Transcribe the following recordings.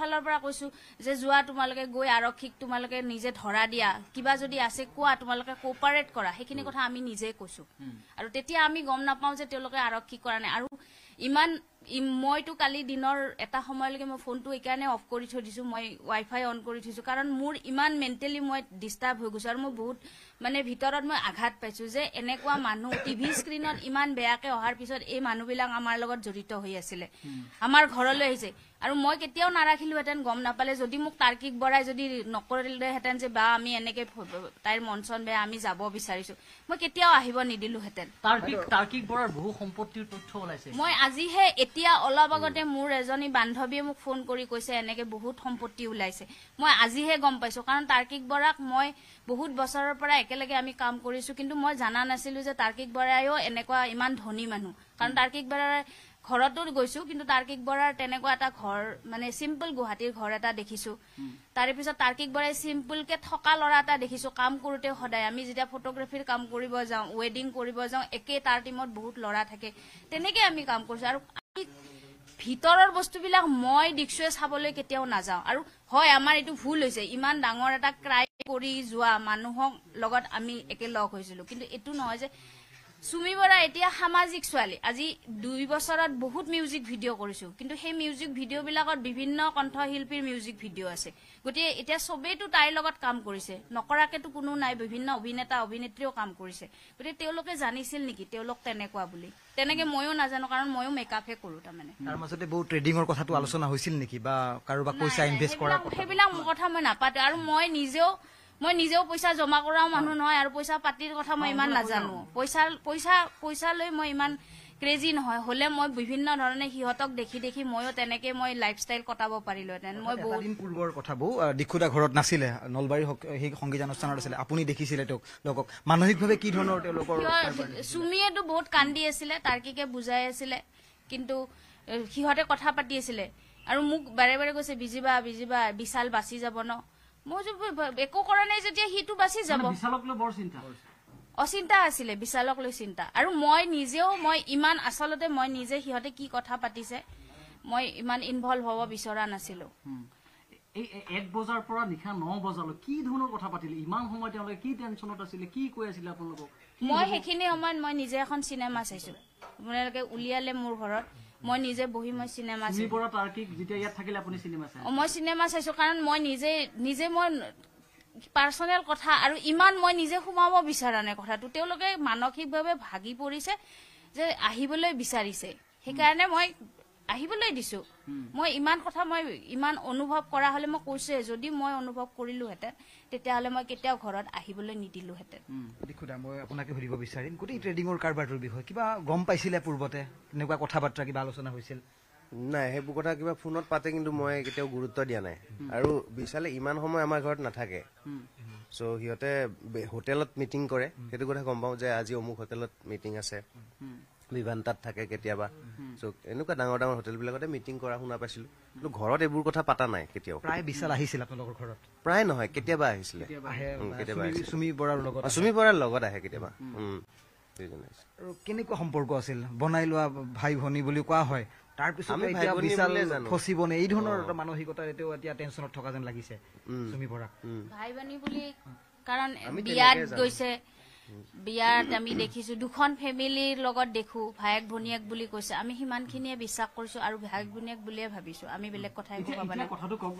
ফালৰ পৰা কৈছো যে যোৱা তোমালোকে গৈ আৰক্ষীক তোমালোকে নিজে ধৰা দিয়া কিবা যদি আছে কোৱা তোমালোকে কোঅপাৰেট কৰা সেইখিনি কথা আমি নিজে কৈছো আৰু তেতিয়া আমি গম নাপাও যে তেওঁলোকে আৰক্ষী কৰা নাই আৰু ইমান মইতো কালি দিনৰ এটা সময়লৈকে মই ফোনটো এইকাৰণে অফ কৰি থৈ দিছো মই ৱাইফাই অন কৰি থৈছো কাৰণ মোৰ ইমান মেণ্টেলি মই ডিষ্টাৰ্ব হৈ গৈছো আৰু মই বহুত মানে ভিতৰত মই আঘাত পাইছো যে এনেকুৱা মানুহ টিভি স্ক্ৰীনত ইমান বেয়াকে অহাৰ পিছত এই মানুহবিলাক আমাৰ লগত জড়িত হৈ আছিলে আমাৰ ঘৰলৈ আহিছে আৰু মই কেতিয়াও নাৰাখিলোহেঁতেন গম নাপালে যদি মোক তাৰ্কিক বৰাই যদি নকৰিলেহেঁতেন যে বা আমি এনেকে তাইৰ মন চন বেয়া আমি যাব বিচাৰিছো মই কেতিয়াও আহিব নিদিলোহেঁতেন তাৰ্কিক বৰাৰ বহু সম্পত্তিৰ তথ্য ওলাইছে মই আজিহে এতিয়া অলপ আগতে মোৰ এজনী বান্ধৱীয়ে মোক ফোন কৰি কৈছে এনেকে বহুত সম্পত্তি ওলাইছে মই আজিহে গম পাইছো কাৰণ তাৰ্কিক বৰাক মই বহুত বছৰৰ পৰা একেলগে আমি কাম কৰিছো কিন্তু মই জানা নাছিলো যে তাৰ্কিক বৰাইও এনেকুৱা ইমান ধনী মানুহ কাৰণ তাৰ্কিক বৰাৰ ঘৰতো গৈছো কিন্তু তাৰ্কিক বৰাৰ তেনেকুৱা এটা ঘৰ মানে চিম্পল গুৱাহাটীৰ ঘৰ এটা দেখিছো তাৰে পিছত তাৰ্কিক বৰাই চিম্পলকে থকা ল'ৰা এটা দেখিছো কাম কৰোতে সদায় আমি যেতিয়া ফটোগ্ৰাফিৰ কাম কৰিব যাওঁ ৱেডিং কৰিব যাওঁ একে তাৰ টিমত বহুত ল'ৰা থাকে তেনেকে আমি কাম কৰিছো আৰু ভিতৰৰ বস্তুবিলাক মই দিক্সুৱে চাবলৈ কেতিয়াও নাযাওঁ আৰু হয় আমাৰ এইটো ভুল হৈছে ইমান ডাঙৰ এটা ক্ৰাইম কৰি যোৱা মানুহক লগত আমি একেলগ হৈছিলো কিন্তু এইটো নহয় যে সুমি বৰা এতিয়া সামাজিক ছোৱালী আজি 2 বছৰত বহুত মিউজিক ভিডিঅ' কৰিছো কিন্তু সেই মিউজিক ভিডিঅ'বিলাকত বিভিন্ন কণ্ঠশিল্পীৰ মিউজিক ভিডিঅ' আছে গতিকে এতিয়া চবেইতো তাইৰ লগত কাম কৰিছে নকৰাকেতো কোনো নাই বিভিন্ন অভিনেতা অভিনেত্ৰীও কাম কৰিছে গতিকে তেওঁলোকে জানিছিল নেকি তেওঁলোক তেনেকুৱা বুলি তেনেকে ময়ো নাজানো কাৰণ ময়ো মেকআপহে কৰো তাৰমানে তাৰ মাজতে বহু ট্ৰেডিঙৰ কথাটো আলোচনা হৈছিল নেকি বা কাৰোবাক পইচা ইনভেষ্ট কৰা সেইবিলাক কথা মই নাপাতো আৰু মই নিজেও পইচা জমা কৰাও মানুহ নহয় আৰু পইচা পাতিৰ কথা মই ইমান নাজানো পইচা লৈ মই ইমান ক্ৰেজি নহয় হলে মই বিভিন্ন ধৰণে সিহঁতক দেখি ময়ো তেনেকে মই লাইফষ্টাইল কটাব পাৰিলোহেঁতেন মই বহুত দিন পূৰ্বৰ কথা বহু দিক্ষুদা ঘৰত নাছিলে নলবাৰী সেই সংগীতানুষ্ঠানত আছিলে আপুনি দেখিছিলে তেওঁলোকক মানসিকভাৱে কি ধৰণৰ তেওঁলোকৰ সুমিয়েতো বহুত কান্দি আছিলে তাৰ্কিকে বুজাই আছিলে কিন্তু সিহঁতে কথা পাতি আছিলে আৰু মোক বাৰে বাৰে কৈছে বিজিবা বিশাল বাচি যাব ন মই একো কৰা নাই যেতিয়া সিটো বাচি যাব অচিন্তা আছিলে বিশালক লৈ চিন্তা আৰু মই ইমান আচলতে মই নিজে সিহঁতে কি কথা পাতিছে মই ইমান ইনভলভ হ'ব বিচৰা নাছিলো এই 1 বজাৰ পৰা নিশা 9 বজালৈ কি ধৰণৰ কথা পাতিলে ইমান সময় তেওঁলোকে কি টেনচনত আছিলে কি কৈ আছিলে আপোনালোকক মই সেইখিনি সময়ত মই নিজে এখন চিনেমা চাইছো আপোনালোকে উলিয়ালে মোৰ ঘৰত মই নিজে বহি মই চিনেমা চাইছো মই চিনেমা চাইছো কাৰণ মই নিজে মই পাৰ্চনেল কথা আৰু ইমান মই নিজে সোমাব বিচৰা নাই কথাটো তেওঁলোকে মানসিকভাৱে ভাগি পৰিছে যে আহিবলৈ বিচাৰিছে সেইকাৰণে মই আহিবলৈ দিছো মই ইমান কথা মই ইমান অনুভৱ কৰা হলে মই কৈছে যদি মই অনুভৱ কৰিলোহেঁতেন তেতিয়াহ'লে মই কেতিয়াও ঘৰত আহিবলৈ নিদিলোহেঁতেন দিক্ষুদা মই আপোনাকে সুধিব বিচাৰিম গোটেই ট্ৰেডিঙৰ কাৰবাৰটোৰ বিষয়ে কিবা গম পাইছিলে পূৰ্বতে তেনেকুৱা কথা বাৰ্তা কিবা আলোচনা হৈছিল নাই সেইবোৰ কথা কিবা ফোনত পাতে কিন্তু মই কেতিয়াও গুৰুত্ব দিয়া নাই আৰু বিশালে ইমান সময় আমাৰ ঘৰত নাথাকে চ' সিহঁতে হোটেলত মিটিং কৰে সেইটো কথা গম পাওঁ যে আজি অমুক হোটেলত মিটিং আছে বিভান্তাত থাকে কেতিয়াবা চ' এনেকুৱা ডাঙৰ হোটেলবিলাকতে মিটিং কৰা শুনা পাইছিলো কিন্তু ঘৰত এইবোৰ কথা পাতা নাই কেতিয়াও প্ৰায় বিশাল আহিছিল আপোনালোকৰ ঘৰত প্ৰায় নহয় কেতিয়াবা আহিছিলে সুমি বৰাৰ লগত আহে কেতিয়াবা আৰু কেনেকুৱা সম্পৰ্ক আছিল বনাই লোৱা ভাই ভনী বুলি কোৱা হয় তাৰপিছত ফচিব নে এই ধৰণৰ মানসিকতা এতিয়া টেনচনত থকা যেন লাগিছে সুমি বৰা ভাই ভনী বুলি কাৰণ বিয়াত গৈছে বিয়াত আমি দেখিছো দুখন ফেমিলিৰ লগত দেখো ভায়েক ভনীয়েক বুলি কৈছে আমি সিমানখিনিয়ে বিশ্বাস কৰিছো আৰু ভায়েক ভনীয়েক বুলিয়ে ভাবিছো আমি বেলেগ কথাই কথাটো কওক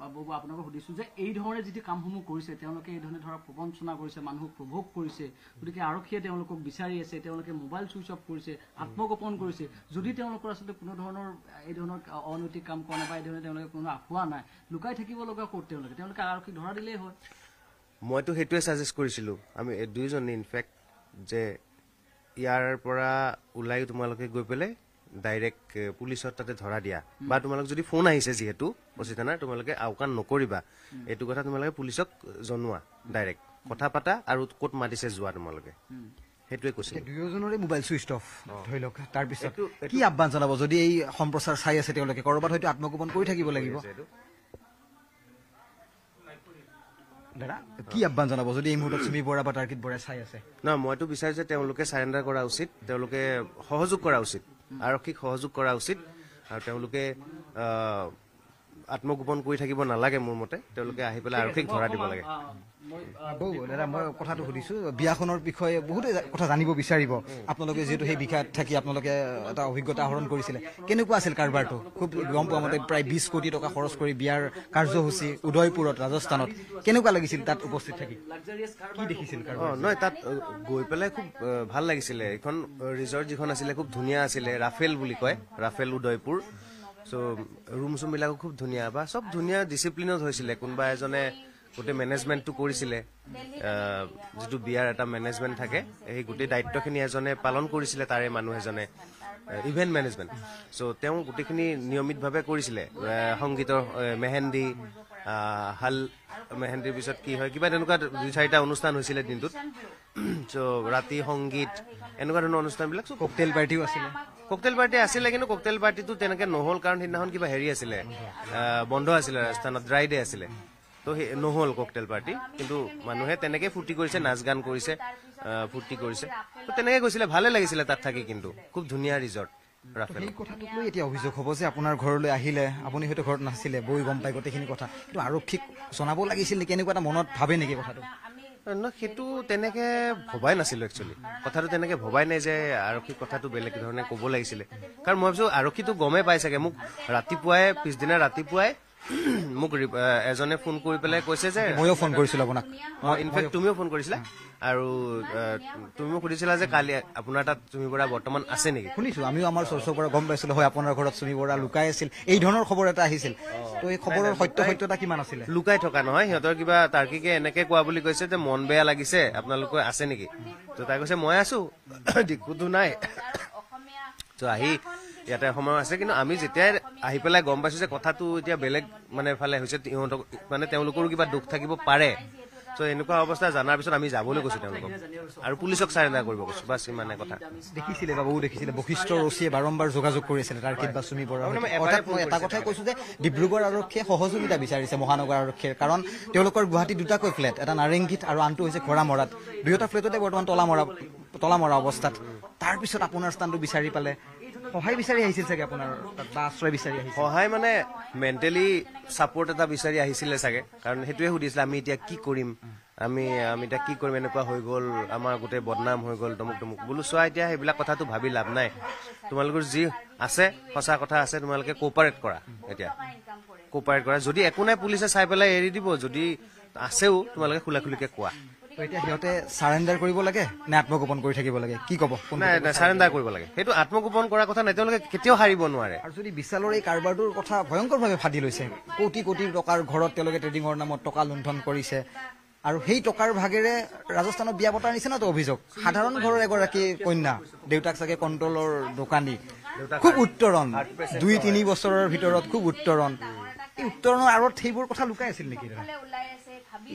বাবু আপোনাক সুধিছো যে এই ধৰণে যিটো কামসমূহ কৰিছে তেওঁলোকে এই ধৰণে ধৰক প্ৰবঞ্চনা কৰিছে মানুহক প্ৰভোগ কৰিছে গতিকে আৰক্ষীয়ে তেওঁলোকক বিচাৰি আছে তেওঁলোকে মোবাইল চুইচ অফ কৰিছে আত্মগোপন কৰিছে যদি তেওঁলোকৰ আচলতে কোনো ধৰণৰ এই ধৰণৰ অনৈতিক কাম কৰা নাই বা এই ধৰণে তেওঁলোকে কোনো আখুৱা নাই লুকাই থাকিব লগা ক'ত তেওঁলোকে আৰক্ষীক ধৰা দিলেই হয় মইতো সেইটোৱে ছাজেষ্ট কৰিছিলো আমি দুইজনে ইনফেক্ট যে ইয়াৰ পৰা ওলাই তোমালোকে গৈ পেলাই ডাইৰেক্ট পুলিচৰ তাতে ধৰা দিয়া বা তোমালোক যদি ফোন আহিছে যিহেতু অচিতানাৰ তোমালোকে আওকাণ নকৰিবা এইটো কথা তোমালোকে পুলিচক জনোৱা ডাইৰেক্ট কথা পাতা আৰু ক'ত মাতিছে যোৱা তোমালোকে সেইটোৱে কৈছে দুয়োজনৰে মোবাইল চুইচ অফ ধৰি লওক তাৰপিছত কি আহ্বান জনাব যদি এই সম্প্ৰচাৰ চাই আছে তেওঁলোকে ক'ৰবাত হয়তো আত্মগোপন কৰি থাকিব লাগিব দাদা কি আহ্বান জনাব যদি এই মুহূৰ্তত সুমি বৰা বা তাৰ্কিক বৰাই চাই আছে না মইতো বিচাৰো যে তেওঁলোকে চাৰেণ্ডাৰ কৰা উচিত তেওঁলোকে সহযোগ কৰা উচিত আৰক্ষীক সহযোগ কৰা উচিত আৰু তেওঁলোকে আত্মগোপন কৰি থাকিব নালাগে মোৰ মতে তেওঁলোকে আহি পেলাই আৰক্ষীক ধৰা দিব লাগে দাদা মই কথাটো সুধিছো বিয়াখনৰ বিষয়ে বহুতে কথা জানিব বিচাৰিব আপোনালোকে যিহেতু সেই বিষয়ত থাকি আপোনালোকে এটা অভিজ্ঞতা আহৰণ কৰিছিলে কেনেকুৱা আছিল কাৰবাৰটো খুব গম পোৱা মতে প্ৰায় 20 কোটি টকা খৰচ কৰি বিয়াৰ কাৰ্যসূচী উদয়পুৰত ৰাজস্থানত কেনেকুৱা লাগিছিল তাত উপস্থিত থাকি কি দেখিছিল নহয় তাত গৈ পেলাই খুব ভাল লাগিছিলে এখন ৰিজৰ্ট যিখন আছিলে খুব ধুনীয়া আছিলে ৰাফেল বুলি কয় ৰাফেল উদয়পুৰ চ' ৰুম চুম বিলাকো খুব ধুনীয়া বা চব ধুনীয়া ডিচিপ্লিনত হৈছিলে কোনোবা এজনে গোটেই মেনেজমেণ্টটো কৰিছিলে যিটো বিয়াৰ এটা মেনেজমেণ্ট থাকে সেই গোটেই দায়িত্বখিনি এজনে পালন কৰিছিলে তাৰে মানুহ এজনে ইভেণ্ট মেনেজমেণ্ট চ' তেওঁ গোটেইখিনি নিয়মিতভাৱে কৰিছিলে সংগীতৰ মেহেন্দি মেহেন্দিৰ পিছত কি হয় কিবা তেনেকুৱা 2-4টা অনুষ্ঠান হৈছিলে দিনটোত চ' ৰাতি সংগীত এনেকুৱা ধৰণৰ অনুষ্ঠানবিলাক চব ককটেইল পাৰ্টিও আছিলে ককটেইল পাৰ্টি আছিলে কিন্তু ককটেইল পাৰ্টিটো তেনেকে নহ'ল কাৰণ সেইদিনাখন কিবা হেৰি আছিলে বন্ধ আছিলে ৰাজস্থানত ড্ৰাই ডে আছিলে তো নহ'ল ককটেইল পাৰ্টি কিন্তু মানুহে তেনেকে ফূৰ্তি কৰিছে নাচ গান কৰিছে ফূৰ্তি কৰিছে তো তেনেকে গৈছিলে ভালে লাগিছিলে তাত থাকি কিন্তু খুব ধুনীয়া ৰিজৰ্ট ৰাফেল এই কথাটোক লৈ এতিয়া অভিযোগ হ'ব যে আপোনাৰ ঘৰলৈ আহিলে আপুনি হয়তো ঘৰত নাছিলে বৈ গম পাই গোটেইখিনি কথা কিন্তু আৰক্ষীক জনাব লাগিছিল নেকি এনেকুৱা এটা মনত ভাবে নেকি কথাটো সেইটো তেনেকে ভবাই নাছিলো একচুৱেলি কথাটো তেনেকে ভবাই নাই যে আৰক্ষীক কথাটো বেলেগ ধৰণে ক'ব লাগিছিলে কাৰণ মই ভাবিছো আৰক্ষীটো গমেই পাই চাগে মোক ৰাতিপুৱাই পিছদিনা ৰাতিপুৱাই মোক এজনে ফোন কৰি পেলাই কৈছে যে ময়ো ফোন কৰিছিলো আপোনাক ইনফেক্ট তুমিও ফোন কৰিছিলা আৰু তুমিও সুধিছিলা যে কালি আপোনাৰ তাত চুমি বৰা বৰ্তমান আছে নেকি শুনিছো আমিও আমাৰ চৰ্চৰ পৰা গম পাইছিলো হয় আপোনাৰ ঘৰত চুমি বৰা লুকাই আছিল এই ধৰণৰ খবৰ এটা আহিছিল তো এই খবৰৰ সত্যতা কিমান আছিলে লুকাই থকা নহয় সিহঁতৰ কিবা তাৰ্কিকে এনেকে কোৱা বুলি কৈছে যে মন বেয়া লাগিছে আপোনালোকে আছে নেকি তো তাই কৈছে মই আছো দিকুতো নাই তো আহি ইয়াতে সময় আছে কিন্তু আমি যেতিয়াই আহি পেলাই গম পাইছো যে কথাটো এতিয়া বেলেগ মানে ফালে হৈছে সিহঁতক মানে তেওঁলোকৰো কিবা দুখ থাকিব পাৰে তো এনেকুৱা অৱস্থা জনাৰ পিছত আমি যাবলৈ কৈছো তেওঁলোকক আৰু পুলিচক চাৰেণ্ডাৰ কৰিব কৈছো বাছ ইমানে কথা দেখিছিলে বাবু দেখিছিলে বশিষ্ঠ ৰচিয়ে বাৰম্বাৰ যোগাযোগ কৰিছিলে তাৰ্কিক বা চুমি বৰা অৰ্থাৎ মই এটা কথাই কৈছো যে ডিব্ৰুগড় আৰক্ষীয়ে সহযোগিতা বিচাৰিছে মহানগৰ আৰক্ষীৰ কাৰণ তেওঁলোকৰ গুৱাহাটী দুটাকৈ ফ্লেট এটা নাৰেংগীত আৰু আনটো হৈছে ঘোঁৰামৰাত দুয়োটা ফ্লেটতে বৰ্তমান তলা মৰা অৱস্থাত তাৰপিছত আপোনাৰ স্থানটো বিচাৰি পালে সহায় বিচাৰি আহিছিল চাগে আপোনাৰ বা আশ্ৰয় বিচাৰি আহিছিল সহায় মানে মেণ্টেলি ছাপৰ্ট এটা বিচাৰি আহিছিলে চাগে কাৰণ সেইটোৱে সুধিছিলে আমি এতিয়া কি কৰিম আমি এতিয়া কি কৰিম এনেকুৱা হৈ গ'ল আমাৰ গোটেই বদনাম হৈ গ'ল তমুক বোলো চোৱা এতিয়া সেইবিলাক কথাটো ভাবি লাভ নাই তোমালোকৰ যি আছে সঁচা কথা আছে তোমালোকে কোঅপাৰেট কৰা এতিয়া কোঅপাৰেট কৰা যদি একো নাই পুলিচে চাই পেলাই এৰি দিব যদি আছেও তোমালোকে খোলাখুলিকে কোৱা এতিয়া সিহঁতে চাৰেণ্ডাৰ কৰিব লাগে নে আত্মগোপন কৰি থাকিব লাগে কি ক'ব নাই চাৰেণ্ডাৰ কৰিব লাগে সেইটো আত্মগোপন কৰাৰ কথা নাই তেওঁলোকে কেতিয়াও হাৰিব নোৱাৰে আৰু যদি বিশালৰ এই কাৰবাৰটোৰ কথা ভয়ংকৰভাৱে ফাটি লৈছে কোটি কোটি টকাৰ ঘৰত তেওঁলোকে ট্ৰেডিঙৰ নামত টকা লুণ্ঠন কৰিছে আৰু সেই টকাৰ ভাগেৰে ৰাজস্থানত বিয়া পতাৰ নিচিনাতো অভিযোগ সাধাৰণ ঘৰৰ এগৰাকী কন্যা দেউতাক চাগে কণ্ট্ৰলৰ দোকানী খুব উত্তৰণ 2-3 বছৰৰ ভিতৰত খুব উত্তৰণ এই উত্তৰণৰ আঁৰত সেইবোৰ কথা লুকাই আছিল নেকি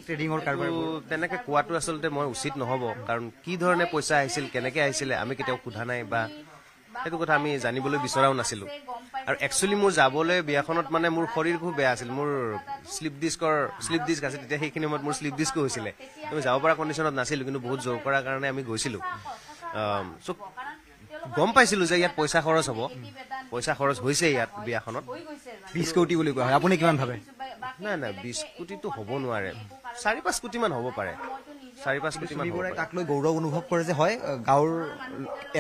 ট্ৰেডিঙৰ কাৰবাৰ তেনেকে কোৱাটো আচলতে মই উচিত নহ'ব কাৰণ কি ধৰণে পইচা আহিছিল কেনেকে আহিছিলে আমি কেতিয়াও সোধা নাই বা সেইটো কথা আমি জানিবলৈ বিচৰাও নাছিলো আৰু একচুৱেলি মোৰ যাবলৈ বিয়াখনত মানে মোৰ শৰীৰ খুব বেয়া আছিল মোৰ শ্লিপ ডিস্ক আছে তেতিয়া সেইখিনি সময়ত মোৰ শ্লিপ ডিস্কো হৈছিলে আমি যাব পৰা কণ্ডিশ্যনত নাছিলো কিন্তু বহুত জোৰ কৰাৰ কাৰণে আমি গৈছিলো চ' গম পাইছিলো যে ইয়াত পইচা খৰচ হ'ব পইচা খৰচ হৈছে ইয়াত বিয়াখনত 20 কোটি বুলি কোৱা হয় আপুনি কিমান ভাবে নাই 20 কোটিটো হ'ব নোৱাৰে 4-5 কোটি মান হ'ব পাৰে 4-5 কোটি মান তাক লৈ গৌৰৱ অনুভৱ কৰে যে হয় গাঁৱৰ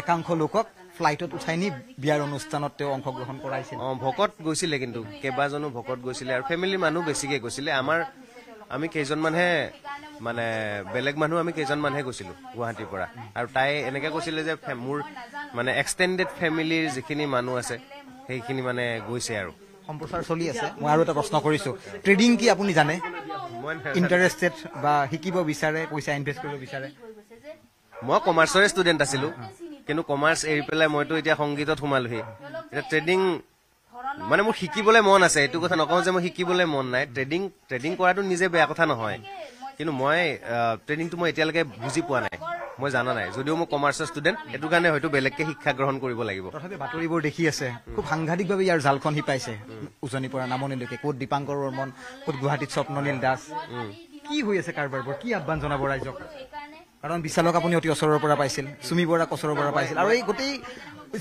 একাংশ লোকক ফ্লাইটত উঠাই নি বিয়াৰ অনুষ্ঠানত তেওঁ অংশগ্ৰহণ কৰাইছিল ভকত গৈছিলে কিন্তু কেইবাজনো ভকত গৈছিলে আৰু ফেমিলি মানুহ বেছিকে গৈছিলে আমি কেইজনমানহে মানে বেলেগ মানুহ আমি কেইজনমানহে গৈছিলো গুৱাহাটীৰ পৰা আৰু তাই এনেকে কৈছিলে যে মোৰ মানে এক্সটেণ্ডেড ফেমিলিৰ যিখিনি মানুহ আছে সেইখিনি মানে গৈছে আৰু সম্প্ৰচাৰ চলি আছে মই আৰু এটা প্ৰশ্ন কৰিছো ট্ৰেডিং কি আপুনি জানে ইণ্টাৰেষ্টেড বা শিকিব বিচাৰে পইচা ইনভেষ্ট কৰিব বিচাৰে মই কমাৰ্চৰে ষ্টুডেণ্ট আছিলো কিন্তু কমাৰ্চ এৰি পেলাই মইতো এতিয়া সংগীতত সোমালোহি এতিয়া ট্ৰেডিং মানে মোৰ শিকিবলৈ মন আছে এইটো কথা নকওঁ যে মই শিকিবলৈ মন নাই ট্ৰেডিং কৰাটো নিজে বেয়া কথা নহয় কিন্তু মই ট্ৰেডিংটো মই এতিয়ালৈকে বুজি পোৱা নাই মই জানা নাই যদিও মই কমাৰ্চৰ ষ্টুডেণ্ট সেইটো কাৰণে হয়তো বেলেগকে শিক্ষা গ্ৰহণ কৰিব লাগিব তথাপি বাতৰিবোৰ দেখি আছে খুব সাংঘাতিকভাৱে ইয়াৰ জালখন শিপাইছে উজনিৰ পৰা নামনিলৈকে ক'ত দীপাংকৰ বৰ্মন ক'ত গুৱাহাটীত স্বপ্ননীল দাস কি হৈ আছে কাৰবাৰবোৰ কি আহ্বান জনাব ৰাইজক কাৰণ বিশালক আপুনি অতি ওচৰৰ পৰা পাইছিল, চুমি বৰাক ওচৰৰ পৰা পাইছিল, আৰু এই গোটেই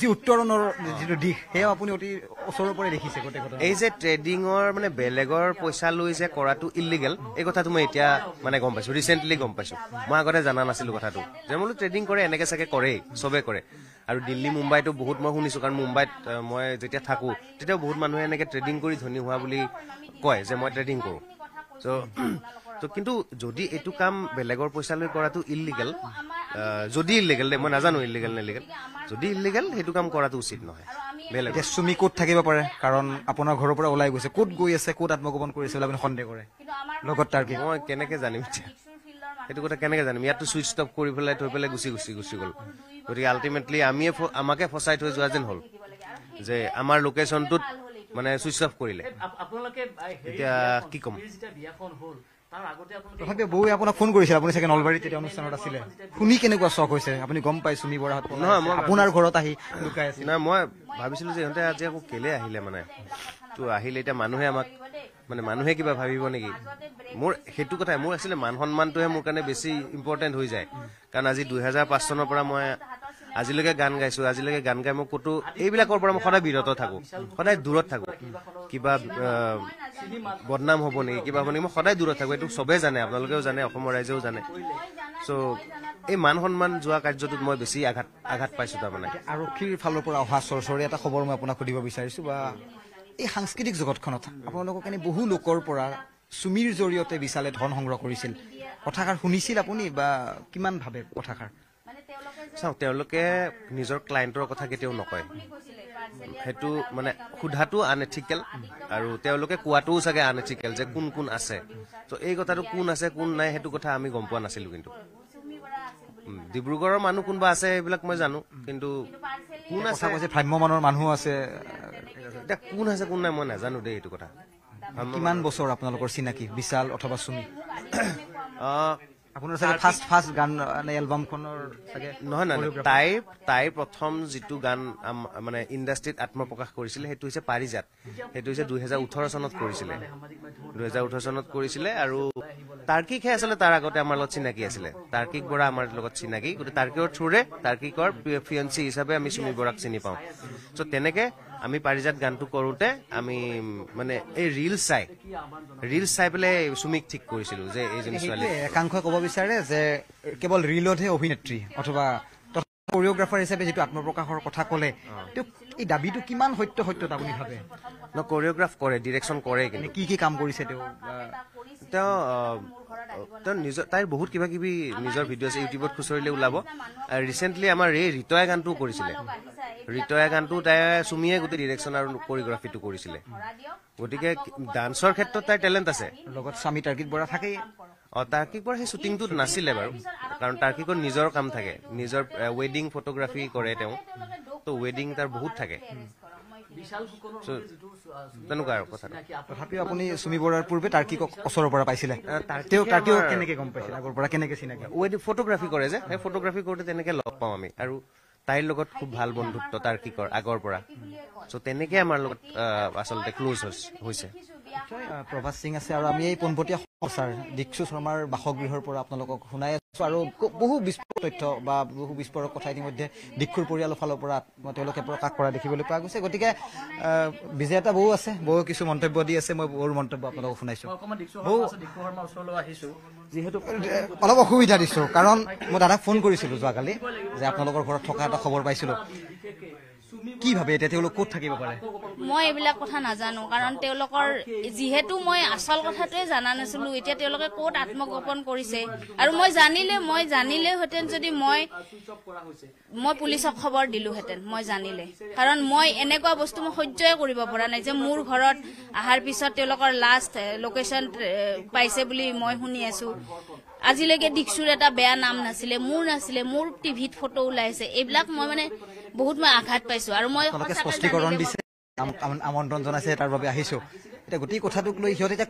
যি উত্তৰণৰ যিটো দিশ সেয়াও আপুনি অতি ওচৰৰ পৰাই দেখিছে গোটেই কথা। এই যে ট্ৰেডিঙৰ মানে বেলেগৰ পইচা লৈ যে কৰাটো ইলিগেল, এই কথাটো মই এতিয়া মানে গম পাইছো, ৰিচেণ্টলি গম পাইছো। মই আগতে জানা নাছিলো কথাটো, যে বোলো ট্ৰেডিং কৰে এনেকে চাগে কৰেই, চবে কৰে। আৰু দিল্লী মুম্বাইতো বহুত মই শুনিছো, কাৰণ মুম্বাইত মই যেতিয়া থাকো তেতিয়াও বহুত মানুহে এনেকে ট্ৰেডিং কৰি ধনী হোৱা বুলি কয় যে মই ট্ৰেডিং কৰো। ত' কিন্তু যদি এইটো কাম বেলেগৰ পইচা লৈ কৰাটো ইলিগেল, যদি ইলিগেল দেই, মই নাজানো ইলিগেল নে ইলিগেল, যদি ইলিগেল সেইটো কাম কৰাটো উচিত নহয়। বেলেগ এতিয়া চুমি ক'ত থাকিব পাৰে, কাৰণ আপোনাৰ ঘৰৰ পৰা ওলাই গৈছে, ক'ত গৈ আছে, ক'ত আত্মগোপন কৰিছে বুলি আপুনি সন্দেহ কৰে? লগত তাৰ্কিক মই কেনেকে জানিম এতিয়া, সেইটো কথা কেনেকে জানিম? ইয়াততো চুইচ অফ কৰি পেলাই থৈ পেলাই গুচি গ'ল। গতিকে আল্টিমেটলি আমাকে ফচাই থৈ যোৱা যেন হ'ল, যে আমাৰ লোকেশ্যনটোত মানে চুইচ অফ কৰিলে। আপোনালোকে এতিয়া কি ক'ম? যেতিয়া বিয়াখন হ'ল তাৰ আগতে আপোনালোকে তথাপিও বৌৱে আপোনাক ফোন কৰিছিল, আপুনি চাগে নলবাৰীত তেতিয়া অনুষ্ঠানত আছিলে, শুনি কেনেকুৱা চখ হৈছে? আপুনি গম পাই চুমি বৰাহঁত নহয়, মই আপোনাৰ ঘৰত আহি লুকাই আছিল। নাই, মই ভাবিছিলো যে ইহঁতে আজি আকৌ কেলে আহিলে, মানে তো আহিলে এতিয়া মানুহে কিবা ভাবিব নেকি? মোৰ সেইটো কথাই, মোৰ আছিলে মান সন্মানটোহে মোৰ কাৰণে বেছি ইম্পৰ্টেণ্ট হৈ যায়। কাৰণ আজি 2005 চনৰ পৰা মই আজিলৈকে গান গাইছো, আজিলৈকে গান গাই মই ক'তো এইবিলাকৰ পৰা মই সদায় বিৰত থাকো, সদায় দূৰত থাকো। কিবা বদনাম হ'ব নেকি, কিবা হ'ব নেকি, মই সদায় দূৰত থাকো। এইটো চবেই জানে, আপোনালোকেও জানে, অসমৰ ৰাইজেও জানে। চ' এই মান সন্মান যোৱা কাৰ্যটোত মই বেছি আঘাত পাইছো। তাৰমানে আৰক্ষীৰ ফালৰ পৰা অহা চৰচৰি এটা খবৰ মই আপোনাক সুধিব বিচাৰিছো, বা এই সাংস্কৃতিক জগতখনত আপোনালোকক এনে বহু লোকৰ পৰা চুমিৰ জৰিয়তে বিশালে ধন সংগ্ৰহ কৰিছিল, কথাষাৰ শুনিছিল আপুনি, বা কিমান ভাবে কথাষাৰ? চাওক, তেওঁলোকে নিজৰ ক্লায়েণ্টৰ কথা কেতিয়াও নকয়, সেইটো মানে সোধাটো আনএথিকেল, আৰু তেওঁলোকে কোৱাটোও চাগে আনএথিকেল যে কোন কোন আছে। ত' এই কথাটো কোন আছে কোন নাই সেইটো কথা আমি গম পোৱা নাছিলো। কিন্তু ডিব্ৰুগড়ৰ মানুহ কোনোবা আছে এইবিলাক মই জানো, কিন্তু কোন আছে, ভ্ৰাম্যমানৰ মানুহ আছে, এতিয়া কোন আছে কোন নাই মই নাজানো দেই এইটো কথা। কিমান বছৰ আপোনালোকৰ চিনাকি বিশাল অথবা চুমি? আপোনাৰ চাগে ফাৰ্ষ্ট গান এলবামখনৰ চাগে নহয়, তাইৰ প্ৰথম যিটো গান মানে ইণ্ডাষ্ট্ৰীত আত্মপ্ৰকাশ কৰিছিলে সেইটো হৈছে পাৰিজাত। সেইটো হৈছে 2018 চনত কৰিছিলে, 2018 চনত কৰিছিলে। আৰু তাৰ্কিকহে আচলতে তাৰ আগতে আমাৰ লগত চিনাকি আছিলে, তাৰ্কিক বৰা আমাৰ লগত চিনাকি। গতিকে তাৰ্কিকৰ থ্ৰুৰে, তাৰ্কিকৰ ফিয়ঞ্চি হিচাপে আমি চুমি বৰাক চিনি পাওঁ। চ' তেনেকে আমি পাৰিজাত গানটো কৰোঁতে আমি মানে এই ৰিলছ চাই পেলাই চুমিক ঠিক কৰিছিলো যে এইজনী ছোৱালী। একাংশই ক'ব বিচাৰে যে কেৱল ৰিলতহে অভিনেত্ৰী অথবা কোৰিঅগ্ৰাফাৰ হিচাপে যিটো আত্মপ্ৰকাশৰ কথা ক'লে, এই দাবীটো কিমান সত্যতা আপুনি ভাবে? কোৰিঅগ্ৰাফ কৰে, ডিৰেকশ্যন কৰে, কিন্তু কি কাম কৰিছে তেওঁ নিজৰ তাইৰ বহুত কিবা কিবি নিজৰ ভিডিঅ' আছে, ইউটিউবত খুচৰিলে ওলাব। ৰিচেণ্টলি আমাৰ এই ৰিতয়া গানটোও কৰিছিলে, ৰিতয়া গানটো তাই চুমিয়ে গোটেই ডিৰেকশ্যন আৰু কোৰিঅগ্ৰাফিটো কৰিছিলে। গতিকে ডান্সৰ ক্ষেত্ৰত তাইৰ টেলেণ্ট আছে। লগত স্বামী তাৰ্কিক বৰা থাকেই। তাৰ্কিক বৰা সেই শ্বুটিংটোত নাছিলে বাৰু, কাৰণ তাৰ্কিকৰ নিজৰ কাম থাকে, নিজৰ ৱেডিং ফটোগ্ৰাফি কৰে তেওঁ, ত' ৱেডিং তাৰ বহুত থাকে, তেনেকুৱা আৰু কথাটো। তথাপিও আপুনি চুমি বৰাৰ পূৰ্বে তাৰ্কিকক ওচৰৰ পৰা পাইছিলে, তাৰ্কিক কেনেকে গম পাইছিলে, আগৰ পৰা কেনেকে চিনাকি? ৱেডিং ফটোগ্ৰাফি কৰে যে, সেই ফটোগ্ৰাফি কৰোঁতে তেনেকে লগ পাওঁ আমি, আৰু তাইৰ লগত খুব ভাল বন্ধুত্ব তাৰ্কিকৰ আগৰ পৰা। চ' তেনেকে আমাৰ লগত আচলতে ক্ল'জ হৈছে। প্ৰভাস সিং আছে, আৰু আমি এই পোনপটীয়া সঁচাৰ দীক্ষু শৰ্মাৰ বাসগৃহৰ পৰা আপোনালোকক শুনাই আছো, আৰু বহু বিস্ফোৰক তথ্য বা বহু বিস্ফোৰক কথা ইতিমধ্যে দীক্ষুৰ পৰিয়ালৰ ফালৰ পৰা তেওঁলোকে প্ৰকাশ কৰা দেখিবলৈ পোৱা গৈছে। গতিকে বিজেতা বৌ আছে, বৌয়ে কিছু মন্তব্য দি আছে, মই বৌৰ মন্তব্য আপোনালোকক শুনাইছো। যিহেতু অলপ অসুবিধা দিছো, কাৰণ মই দাদাক ফোন কৰিছিলো যোৱাকালি যে আপোনালোকৰ ঘৰত থকা এটা খবৰ পাইছিলো, কি ভাবে এতিয়া তেওঁলোক ক'ত থাকিব পাৰে? মই এইবিলাক কথা নাজানো, কাৰণ তেওঁলোকৰ যিহেতু মই আচল কথাটোৱে জানা নাছিলো, এতিয়া তেওঁলোকে ক'ত আত্মগোপন কৰিছে, আৰু মই জানিলেহেঁতেন যদি মই পুলিচক খবৰ দিলোহেঁতেন, মই জানিলে। কাৰণ মই এনেকুৱা বস্তু মই সহ্যই কৰিব পৰা নাই যে মোৰ ঘৰত অহাৰ পিছত তেওঁলোকৰ লাষ্ট লোকেশ্যন পাইছে বুলি মই শুনি আছো। আজিলৈকে দীক্ষুৰ এটা বেয়া নাম নাছিলে, মোৰ টিভিত ফটো ওলাইছে, এইবিলাক মই বহুত আঘাত পাইছো। আৰু মই স্পষ্টীকৰণ দিছে, আমন্ত্ৰণ জনাইছে, তাৰ বাবে আহিছো। এতিয়া গোটেই কথাটোক লৈ সিহঁতে এতিয়া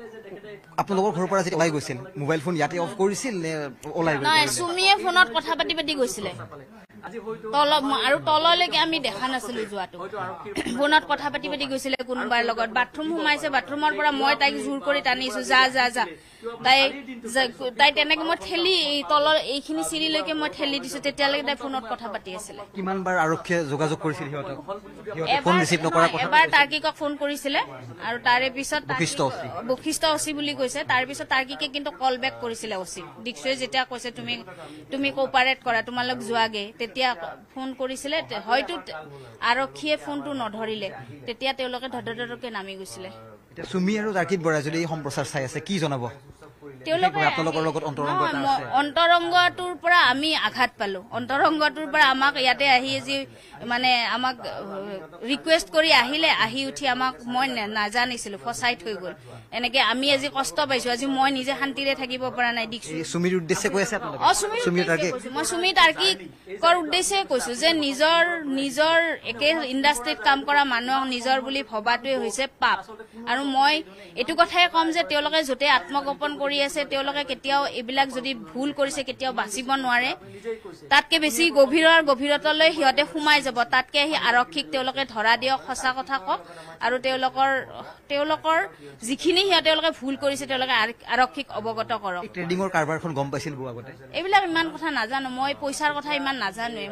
আপোনালোকৰ ঘৰৰ পৰা যেতিয়া ওলাই গৈছিল, মোবাইল ফোন ইয়াতে অফ কৰিছিল নে ওলাই গৈছিল? নাই, চুমিয়ে ফোনত কথা পাতি গৈছিলে। আজি হয়তো আৰু তললৈকে আমি দেখা নাছিলো যোৱাটো ফোনত কথা পাতি পাতি গৈছিলে কোনোবাৰ লগত বাথৰুম সোমাইছে বাথৰুমৰ পৰা মই তাইক জোৰ কৰি টানিছো যা যা যা তাই তেনেকে মই ঠেলি তলৰ এইখিনি চিৰিলৈকে মই ঠেলি দিছো তেতিয়ালৈকে তাই ফোনত কথা পাতি আছিলে কিমানবাৰ আৰক্ষীয়ে যোগাযোগ কৰিছিল সিহঁতক ফোন ৰিচিভ নকৰা কথা এবাৰ তাৰ্কিকক ফোন কৰিছিলে আৰু তাৰে পিছত বশিষ্ঠ অচি। বশিষ্ঠ অচি বুলি কৈছে তাৰ পিছত তাৰ্কিকে কিন্তু কল বেক কৰিছিলে অচি দীক্ষুৱে যেতিয়া কৈছে তুমি কোপাৰেট কৰা তোমালোক যোৱাগে তেতিয়া ফোন কৰিছিলে হয়তো আৰক্ষীয়ে ফোনটো নধৰিলে তেতিয়া তেওঁলোকে ধৰধৰকে নামি গৈছিলে এতিয়া চুমি আৰু তাৰ্কিক বৰাই যদি এই সম্প্ৰচাৰ চাই আছে কি জনাব তেওঁলোকে আপোনালোকৰ লগত অন্তৰংগ এটা আছে অন্তৰংগটোৰ পৰা আমি আঘাত পালো অন্তৰংগটোৰ পৰা আমাক ইয়াতে আহি যি মানে আমাক ৰিকুৱেষ্ট কৰি আহি উঠি আমাক মই নাজানিছিলো ফচাই থৈ গ'ল এনেকে আমি আজি কষ্ট পাইছো আজি মই নিজে শান্তিৰে থাকিব পৰা নাই দীক্ষু এই চুমিৰ উদ্দেশ্যে কৈ আছে আপোনালোকে চুমি তাৰ্কিক মই চুমি তাৰ্কিকৰ উদ্দেশ্যে কৈছো যে নিজৰ একে ইণ্ডাষ্ট্ৰীত কাম কৰা মানুহক নিজৰ বুলি ভবাটোৱে হৈছে পাপ আৰু মই এইটো কথাই ক'ম যে তেওঁলোকে য'তে আত্মগোপন কৰি আছে তেওঁলোকে কেতিয়াও এইবিলাক যদি ভুল কৰিছে কেতিয়াও বাচিব নোৱাৰে তাতকে বেছি গভীৰতালৈ সিহঁতে সোমাই যাব তাতকে আহি আৰক্ষীক তেওঁলোকে ধৰা দিয়ক সঁচা কথা কওক আৰু তেওঁলোকৰ যিখিনি তেওঁলোকে ভুল কৰিছে তেওঁলোকে আৰক্ষীক অৱগত কৰক ট্ৰেডিঙৰ কাৰবাৰখন গম পাইছিল বহু আগতে এইবিলাক ইমান কথা নাজানো মই পইচাৰ কথা ইমান নাজানোৱে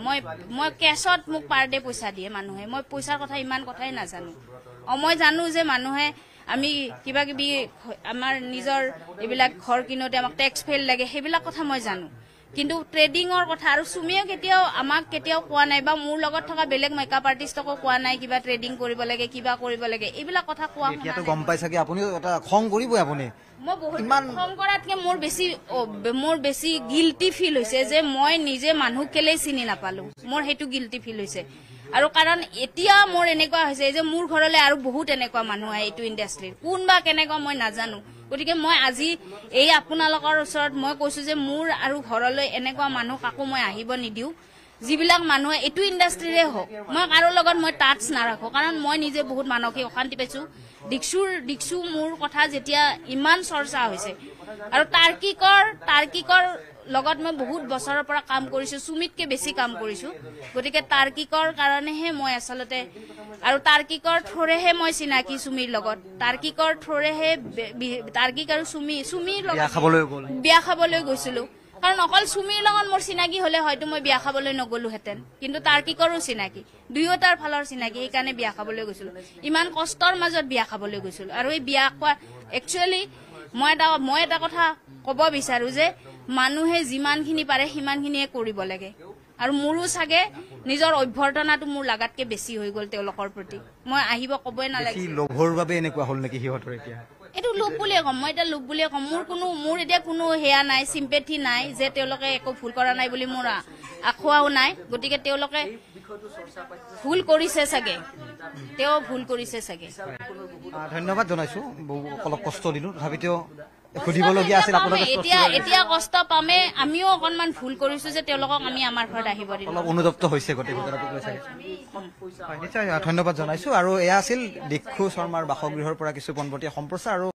মই কেছত মোক পাৰ ডে পইচা দিয়ে মানুহে মই পইচাৰ কথা ইমান কথাই নাজানো মই জানো যে মানুহে আমি কিবা কিবি আমাৰ নিজৰ এইবিলাক ঘৰ কিনোতে আমাক টেক্স ফেইল লাগে সেইবিলাক কথা মই জানো কিন্তু ট্ৰেডিঙৰ কথা আৰু চুমিয়ে আমাক কেতিয়াও কোৱা নাই বা মোৰ লগত থকা বেলেগ মেকআপ আৰ্টিষ্টকো কোৱা নাই কিবা ট্ৰেডিং কৰিব লাগে কিবা কৰিব লাগে এইবিলাক কথা কোৱা এতিয়াতো গম পাই চাগে আপুনিও এটা খং কৰিবই আপুনি মই বহুত খং কৰাতকে মোৰ বেছি গিল্টি ফিল হৈছে যে মই নিজে মানুহ কেলেই চিনি নাপালো মোৰ সেইটো গিল্টি ফিল হৈছে আৰু কাৰণ এতিয়া মোৰ এনেকুৱা হৈছে যে মোৰ ঘৰলৈ আৰু বহুত এনেকুৱা মানুহ আহে এইটো ইণ্ডাষ্ট্ৰীৰ কোনবা কেনেকুৱা মই নাজানো গতিকে মই আজি এই আপোনালোকৰ ওচৰত মই কৈছো যে মোৰ আৰু ঘৰলৈ এনেকুৱা মানুহ কাকো মই আহিব নিদিওঁ যিবিলাক মানুহে এইটো ইণ্ডাষ্ট্ৰীৰে হওক মই কাৰো লগত মই টাচ নাৰাখো কাৰণ মই নিজে বহুত মানসিক অশান্তি পাইছো দীক্ষু মোৰ কথা যেতিয়া ইমান চৰ্চা হৈছে আৰু তাৰ্কিকৰ লগত মই বহুত বছৰৰ পৰা কাম কৰিছো চুমিতকে বেছি কাম কৰিছো গতিকে তাৰ্কিকৰ কাৰণেহে মই আচলতে আৰু তাৰ্কিকৰ থ্ৰুৰেহে মই চিনাকি চুমিৰ লগত তাৰ্কিকৰ থ্ৰুৰেহে তাৰ্কিক আৰু চুমিৰ লগত বিয়া খাবলৈ গৈছিলো কাৰণ অকল চুমিৰ লগত মোৰ চিনাকি হলে হয়তো মই বিয়া খাবলৈ নগলোহেঁতেন কিন্তু তাৰ্কিকৰো চিনাকি দুয়োটাৰ ফালৰ চিনাকি সেইকাৰণে বিয়া খাবলৈ গৈছিলো ইমান কষ্টৰ মাজত বিয়া খাবলৈ গৈছিলো আৰু এই বিয়া খোৱা একচুৱেলি মই এটা কথা ক'ব বিচাৰো যে মানুহে যিমানখিনি পাৰে সিমানখিনিয়ে কৰিব লাগে আৰু মোৰো চাগে নিজৰ অভ্যৰ্থনাটো মোৰ লাগাতকে বেছি হৈ গ'ল তেওঁলোকৰ প্ৰতি মই আহিব ক'বই নালাগে লোভৰ বাবে এনেকুৱা হ'ল নেকি সিহঁতৰ এতিয়া এইটো লোভ বুলিয়ে ক'ম মই এতিয়া লোভ বুলিয়ে ক'ম মোৰ এতিয়া কোনো সেয়া নাই চিম্পেথি নাই যে তেওঁলোকে একো ভুল কৰা নাই বুলি মোৰ আখুৱাও নাই গতিকে তেওঁলোকে ভুল কৰিছে চাগে ধন্যবাদ জনাইছো অলপ কষ্ট দিলো তথাপিতো সুধিবলগীয়া আছিল আপোনালোকে এতিয়া কষ্ট পামে আমিও অকনমান ভুল কৰিছো যে তেওঁলোকক আমি আমাৰ ঘৰত আহিব দিলো অলপ অনুতপ্ত হৈছে গোটেই ঘটনাটো লৈ চাগে নিশ্চয় ধন্যবাদ জনাইছো আৰু এয়া আছিল দীক্ষু শৰ্মাৰ বাসগৃহৰ পৰা কিছু পোনপটীয়া সম্প্ৰচাৰ আৰু